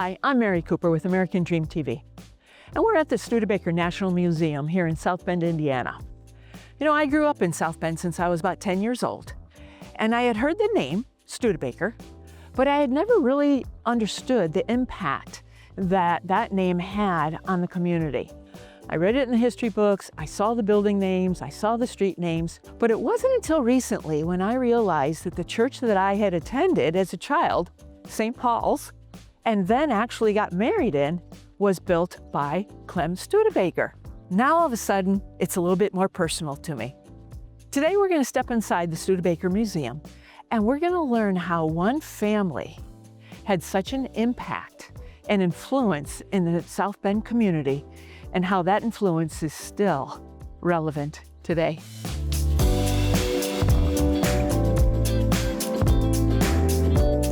Hi, I'm Mary Cooper with American Dream TV, and we're at the Studebaker National Museum here in South Bend, Indiana. You know, I grew up in South Bend since I was about 10 years old, and I had heard the name Studebaker, but I had never really understood the impact that that name had on the community. I read it in the history books, I saw the building names, I saw the street names, but it wasn't until recently when I realized that the church that I had attended as a child, St. Paul's, and then actually got married in, was built by Clem Studebaker. Now all of a sudden, it's a little bit more personal to me. Today we're going to step inside the Studebaker Museum, and we're going to learn how one family had such an impact and influence in the South Bend community, and how that influence is still relevant today.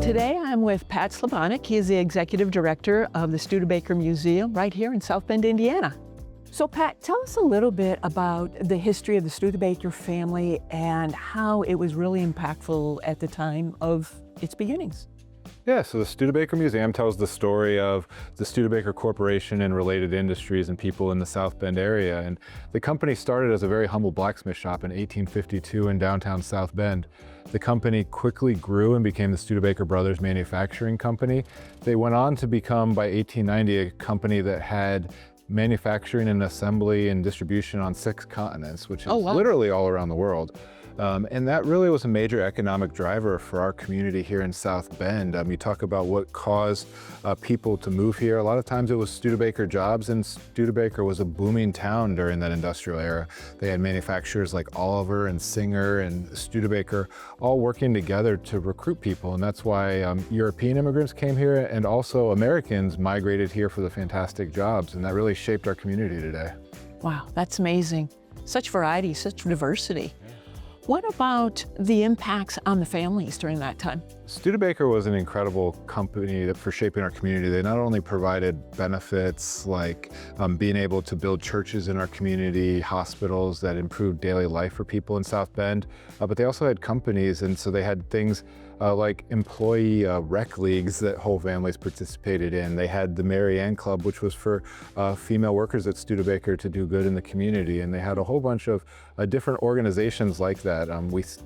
Today I'm with Pat Slabonic. He is the Executive Director of the Studebaker Museum right here in South Bend, Indiana. So Pat, tell us a little bit about the history of the Studebaker family and how it was really impactful at the time of its beginnings. Yeah, so the Studebaker Museum tells the story of the Studebaker Corporation and related industries and people in the South Bend area. And the company started as a very humble blacksmith shop in 1852 in downtown South Bend. The company quickly grew and became the Studebaker Brothers Manufacturing Company. They went on to become, by 1890, a company that had manufacturing and assembly and distribution on 6 continents, which is literally all around the world. And that really was a major economic driver for our community here in South Bend. You talk about what caused people to move here. A lot of times it was Studebaker jobs, and Studebaker was a booming town during that industrial era. They had manufacturers like Oliver and Singer and Studebaker all working together to recruit people. And that's why European immigrants came here, and also Americans migrated here for the fantastic jobs. And that really shaped our community today. Wow, that's amazing. Such variety, such diversity. What about the impacts on the families during that time? Studebaker was an incredible company for shaping our community. They not only provided benefits like being able to build churches in our community, hospitals that improved daily life for people in South Bend, but they also had companies, and so they had things like employee rec leagues that whole families participated in. They had the Mary Ann Club, which was for female workers at Studebaker to do good in the community. And they had a whole bunch of different organizations like that.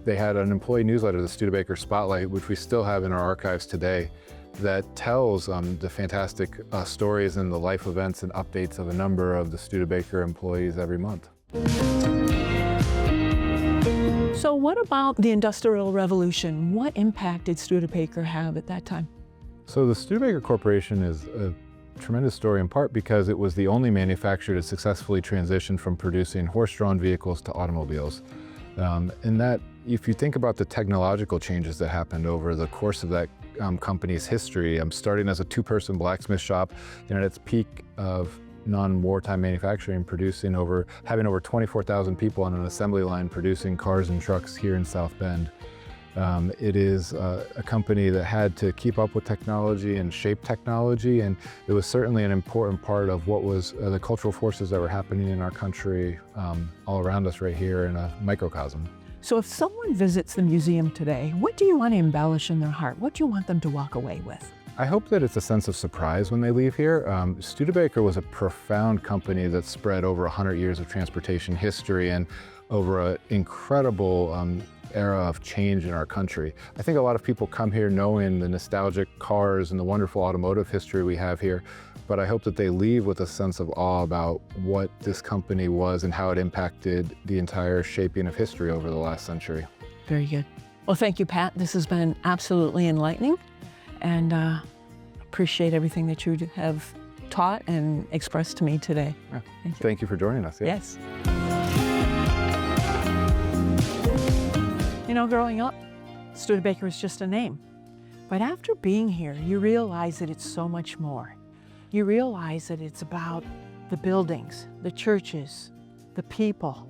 They had an employee newsletter, the Studebaker Spotlight, which we still have in our archives today, that tells the fantastic stories and the life events and updates of a number of the Studebaker employees every month. So what about the Industrial Revolution? What impact did Studebaker have at that time? So the Studebaker Corporation is a tremendous story in part because it was the only manufacturer to successfully transition from producing horse-drawn vehicles to automobiles. And that, if you think about the technological changes that happened over the course of that company's history, starting as a 2-person blacksmith shop, at its peak of non-wartime manufacturing, having over 24,000 people on an assembly line producing cars and trucks here in South Bend. It is a company that had to keep up with technology and shape technology, and it was certainly an important part of what was the cultural forces that were happening in our country all around us right here in a microcosm. So if someone visits the museum today, what do you want to embellish in their heart? What do you want them to walk away with? I hope that it's a sense of surprise when they leave here. Studebaker was a profound company that spread over 100 years of transportation history and over an incredible era of change in our country. I think a lot of people come here knowing the nostalgic cars and the wonderful automotive history we have here, but I hope that they leave with a sense of awe about what this company was and how it impacted the entire shaping of history over the last century. Very good. Well, thank you, Pat. This has been absolutely enlightening, and appreciate everything that you have taught and expressed to me today. Yeah. Thank you for joining us. Yeah. Yes. You know, growing up, Studebaker was just a name. But after being here, you realize that it's so much more. You realize that it's about the buildings, the churches, the people,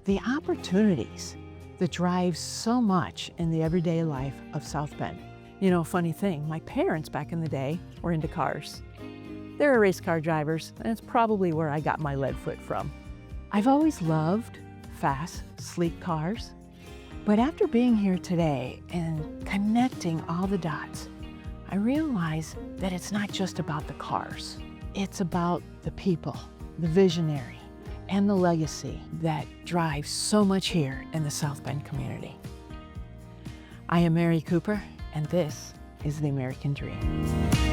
the opportunities that drive so much in the everyday life of South Bend. You know, funny thing, my parents back in the day were into cars. They were race car drivers, and it's probably where I got my lead foot from. I've always loved fast, sleek cars, but after being here today and connecting all the dots, I realize that it's not just about the cars. It's about the people, the visionary, and the legacy that drives so much here in the South Bend community. I am Mary Cooper, and this is the American Dream.